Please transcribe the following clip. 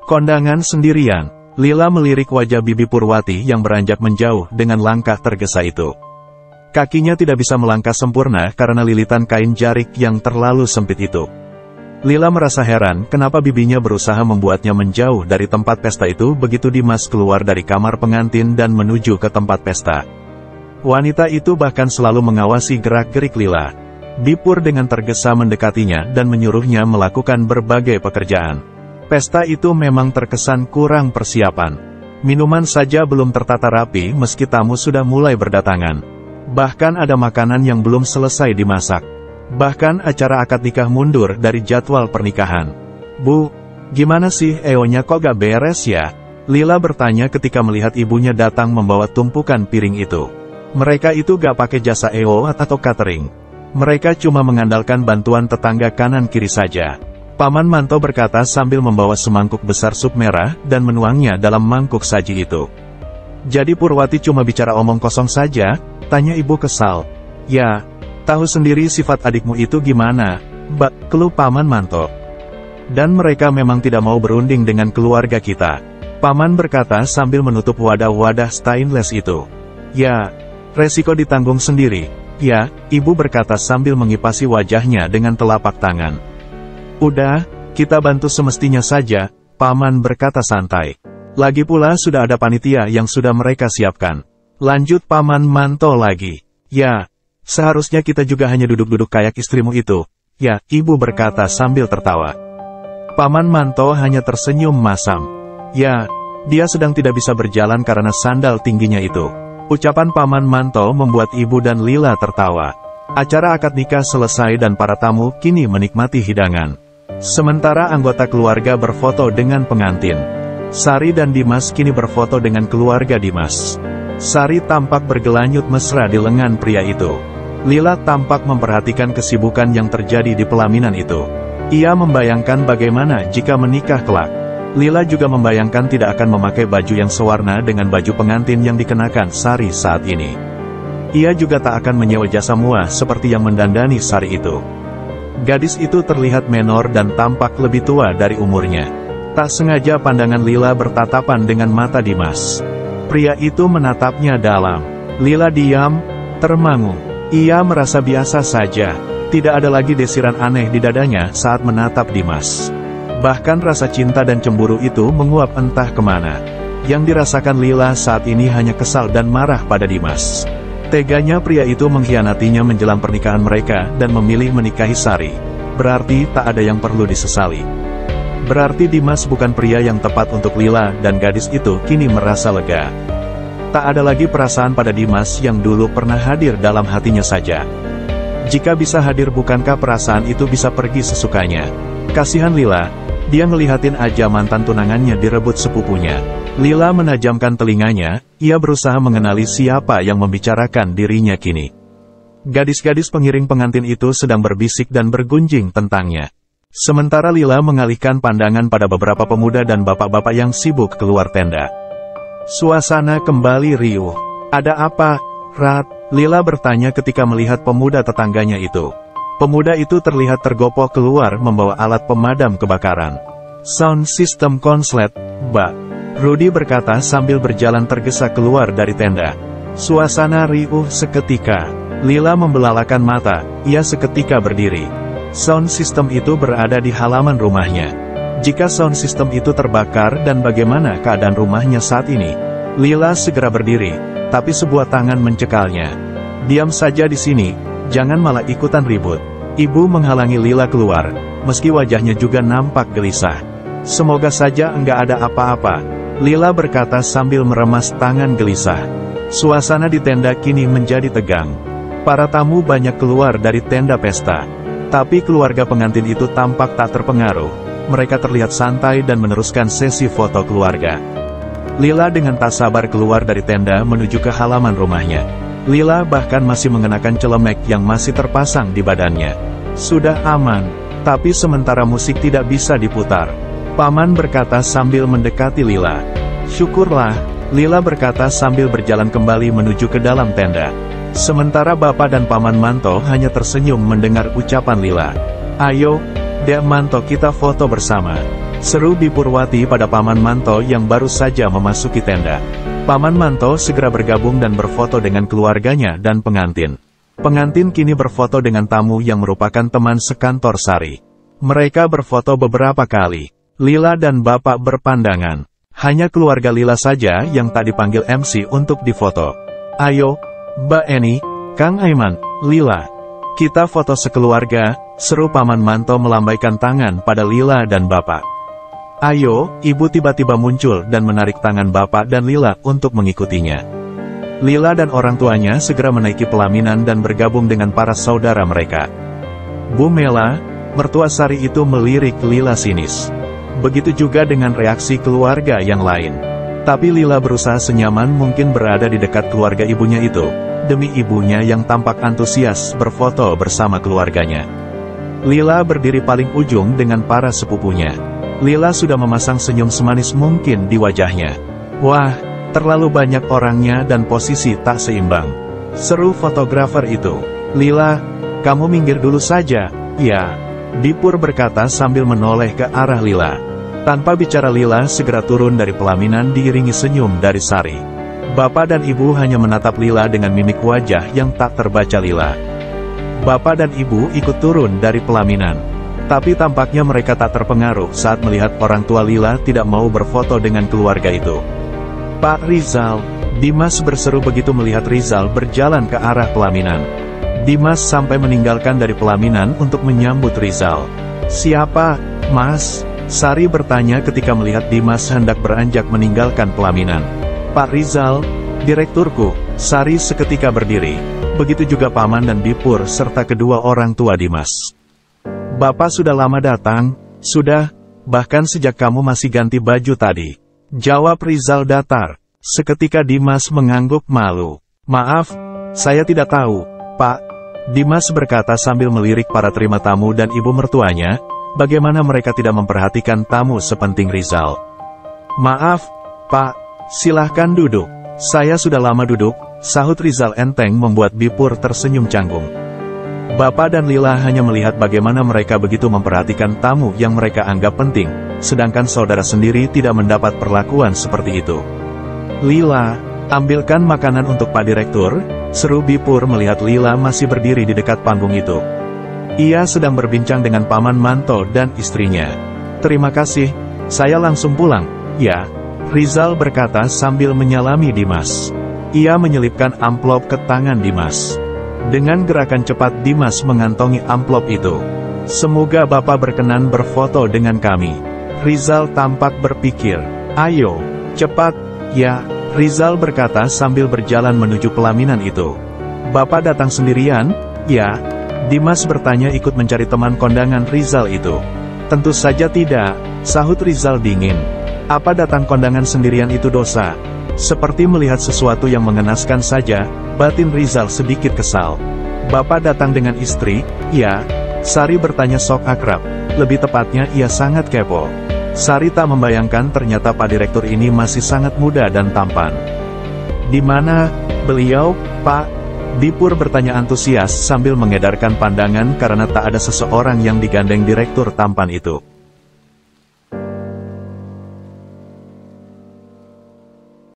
Kondangan sendirian. Lila melirik wajah Bibi Purwati yang beranjak menjauh dengan langkah tergesa itu. Kakinya tidak bisa melangkah sempurna karena lilitan kain jarik yang terlalu sempit itu. Lila merasa heran kenapa bibinya berusaha membuatnya menjauh dari tempat pesta itu begitu Dimas keluar dari kamar pengantin dan menuju ke tempat pesta. Wanita itu bahkan selalu mengawasi gerak-gerik Lila. Bipur dengan tergesa mendekatinya dan menyuruhnya melakukan berbagai pekerjaan. Pesta itu memang terkesan kurang persiapan. Minuman saja belum tertata rapi meski tamu sudah mulai berdatangan. Bahkan ada makanan yang belum selesai dimasak. Bahkan acara akad nikah mundur dari jadwal pernikahan. Bu, gimana sih EO-nya kok gak beres ya? Lila bertanya ketika melihat ibunya datang membawa tumpukan piring itu. Mereka itu gak pakai jasa EO atau catering. Mereka cuma mengandalkan bantuan tetangga kanan kiri saja. Paman Manto berkata sambil membawa semangkuk besar sup merah dan menuangnya dalam mangkuk saji itu. Jadi Purwati cuma bicara omong kosong saja? Tanya ibu kesal. Ya. Tahu sendiri sifat adikmu itu gimana, Mbak, keluh Paman Manto. Dan mereka memang tidak mau berunding dengan keluarga kita. Paman berkata sambil menutup wadah-wadah stainless itu. Ya, resiko ditanggung sendiri. Ya, ibu berkata sambil mengipasi wajahnya dengan telapak tangan. Udah, kita bantu semestinya saja, Paman berkata santai. Lagi pula sudah ada panitia yang sudah mereka siapkan. Lanjut Paman Manto lagi. Ya. Seharusnya kita juga hanya duduk-duduk kayak istrimu itu. Ya, ibu berkata sambil tertawa. Paman Manto hanya tersenyum masam. Ya, dia sedang tidak bisa berjalan karena sandal tingginya itu. Ucapan Paman Manto membuat ibu dan Lila tertawa. Acara akad nikah selesai dan para tamu kini menikmati hidangan. Sementara anggota keluarga berfoto dengan pengantin. Sari dan Dimas kini berfoto dengan keluarga Dimas. Sari tampak bergelanyut mesra di lengan pria itu. Lila tampak memperhatikan kesibukan yang terjadi di pelaminan itu. Ia membayangkan bagaimana jika menikah kelak. Lila juga membayangkan tidak akan memakai baju yang sewarna dengan baju pengantin yang dikenakan Sari saat ini. Ia juga tak akan menyewa jasa mua seperti yang mendandani Sari itu. Gadis itu terlihat menor dan tampak lebih tua dari umurnya. Tak sengaja pandangan Lila bertatapan dengan mata Dimas. Pria itu menatapnya dalam. Lila diam, termangu. Ia merasa biasa saja. Tidak ada lagi desiran aneh di dadanya saat menatap Dimas. Bahkan rasa cinta dan cemburu itu menguap entah kemana. Yang dirasakan Lila saat ini hanya kesal dan marah pada Dimas. Teganya pria itu mengkhianatinya menjelang pernikahan mereka dan memilih menikahi Sari. Berarti tak ada yang perlu disesali. Berarti Dimas bukan pria yang tepat untuk Lila dan gadis itu kini merasa lega. Tak ada lagi perasaan pada Dimas yang dulu pernah hadir dalam hatinya saja. Jika bisa hadir bukankah perasaan itu bisa pergi sesukanya? Kasihan Lila, dia ngelihatin aja mantan tunangannya direbut sepupunya. Lila menajamkan telinganya, ia berusaha mengenali siapa yang membicarakan dirinya kini. Gadis-gadis pengiring pengantin itu sedang berbisik dan bergunjing tentangnya. Sementara Lila mengalihkan pandangan pada beberapa pemuda dan bapak-bapak yang sibuk keluar tenda. Suasana kembali riuh. Ada apa, Rat? Lila bertanya ketika melihat pemuda tetangganya itu. Pemuda itu terlihat tergopoh keluar membawa alat pemadam kebakaran. Sound system konslet, Mbak. Rudy berkata sambil berjalan tergesa keluar dari tenda. Suasana riuh seketika. Lila membelalakan mata, ia seketika berdiri. Sound system itu berada di halaman rumahnya. Jika sound system itu terbakar dan bagaimana keadaan rumahnya saat ini? Lila segera berdiri, tapi sebuah tangan mencekalnya. Diam saja di sini, jangan malah ikutan ribut. Ibu menghalangi Lila keluar, meski wajahnya juga nampak gelisah. Semoga saja enggak ada apa-apa, Lila berkata sambil meremas tangan gelisah. Suasana di tenda kini menjadi tegang. Para tamu banyak keluar dari tenda pesta. Tapi keluarga pengantin itu tampak tak terpengaruh. Mereka terlihat santai dan meneruskan sesi foto keluarga. Lila dengan tak sabar keluar dari tenda menuju ke halaman rumahnya. Lila bahkan masih mengenakan celemek yang masih terpasang di badannya. Sudah aman, tapi sementara musik tidak bisa diputar. Paman berkata sambil mendekati Lila. Syukurlah, Lila berkata sambil berjalan kembali menuju ke dalam tenda. Sementara Bapak dan Paman Manto hanya tersenyum mendengar ucapan Lila. Ayo, Dek Manto kita foto bersama. Seru Bi Purwati pada Paman Manto yang baru saja memasuki tenda. Paman Manto segera bergabung dan berfoto dengan keluarganya dan pengantin. Pengantin kini berfoto dengan tamu yang merupakan teman sekantor Sari. Mereka berfoto beberapa kali. Lila dan Bapak berpandangan. Hanya keluarga Lila saja yang tak dipanggil MC untuk difoto. Ayo, Mbak Eni, Kang Aiman, Lila. Kita foto sekeluarga, seru Paman Manto melambaikan tangan pada Lila dan Bapak. Ayo, Ibu tiba-tiba muncul dan menarik tangan Bapak dan Lila untuk mengikutinya. Lila dan orang tuanya segera menaiki pelaminan dan bergabung dengan para saudara mereka. Bu Mela, mertua Sari itu melirik Lila sinis. Begitu juga dengan reaksi keluarga yang lain. Tapi Lila berusaha senyaman mungkin berada di dekat keluarga ibunya itu, demi ibunya yang tampak antusias berfoto bersama keluarganya. Lila berdiri paling ujung dengan para sepupunya. Lila sudah memasang senyum semanis mungkin di wajahnya. Wah, terlalu banyak orangnya dan posisi tak seimbang. Seru fotografer itu. Lila, kamu minggir dulu saja. Ya, Dipur berkata sambil menoleh ke arah Lila. Tanpa bicara Lila segera turun dari pelaminan diiringi senyum dari Sari. Bapak dan Ibu hanya menatap Lila dengan mimik wajah yang tak terbaca Lila. Bapak dan Ibu ikut turun dari pelaminan. Tapi tampaknya mereka tak terpengaruh saat melihat orang tua Lila tidak mau berfoto dengan keluarga itu. Pak Rizal, Dimas berseru begitu melihat Rizal berjalan ke arah pelaminan. Dimas sampai meninggalkan dari pelaminan untuk menyambut Rizal. Siapa, Mas? Sari bertanya ketika melihat Dimas hendak beranjak meninggalkan pelaminan. Pak Rizal, direkturku. Sari seketika berdiri. Begitu juga Paman dan Dipur serta kedua orang tua Dimas. Bapak sudah lama datang, sudah, bahkan sejak kamu masih ganti baju tadi. Jawab Rizal datar. Seketika Dimas mengangguk malu. Maaf, saya tidak tahu, Pak. Dimas berkata sambil melirik para terima tamu dan ibu mertuanya, bagaimana mereka tidak memperhatikan tamu sepenting Rizal. Maaf, Pak, silahkan duduk. Saya sudah lama duduk, sahut Rizal enteng membuat Bipur tersenyum canggung. Bapak dan Lila hanya melihat bagaimana mereka begitu memperhatikan tamu yang mereka anggap penting, sedangkan saudara sendiri tidak mendapat perlakuan seperti itu. Lila, ambilkan makanan untuk Pak Direktur, seru Bipur melihat Lila masih berdiri di dekat panggung itu. Ia sedang berbincang dengan Paman Manto dan istrinya. Terima kasih, saya langsung pulang, ya, Rizal berkata sambil menyalami Dimas. Ia menyelipkan amplop ke tangan Dimas. Dengan gerakan cepat Dimas mengantongi amplop itu. Semoga Bapak berkenan berfoto dengan kami. Rizal tampak berpikir. Ayo, cepat, ya, Rizal berkata sambil berjalan menuju pelaminan itu. Bapak datang sendirian, ya? Dimas bertanya ikut mencari teman kondangan Rizal itu. Tentu saja tidak, sahut Rizal dingin. Apa datang kondangan sendirian itu dosa? Seperti melihat sesuatu yang mengenaskan saja, batin Rizal sedikit kesal. Bapak datang dengan istri, ya? Sari bertanya sok akrab, lebih tepatnya ia sangat kepo. Sari tak membayangkan ternyata Pak Direktur ini masih sangat muda dan tampan. Di mana beliau, Pak? Dipur bertanya antusias sambil mengedarkan pandangan karena tak ada seseorang yang digandeng direktur tampan itu.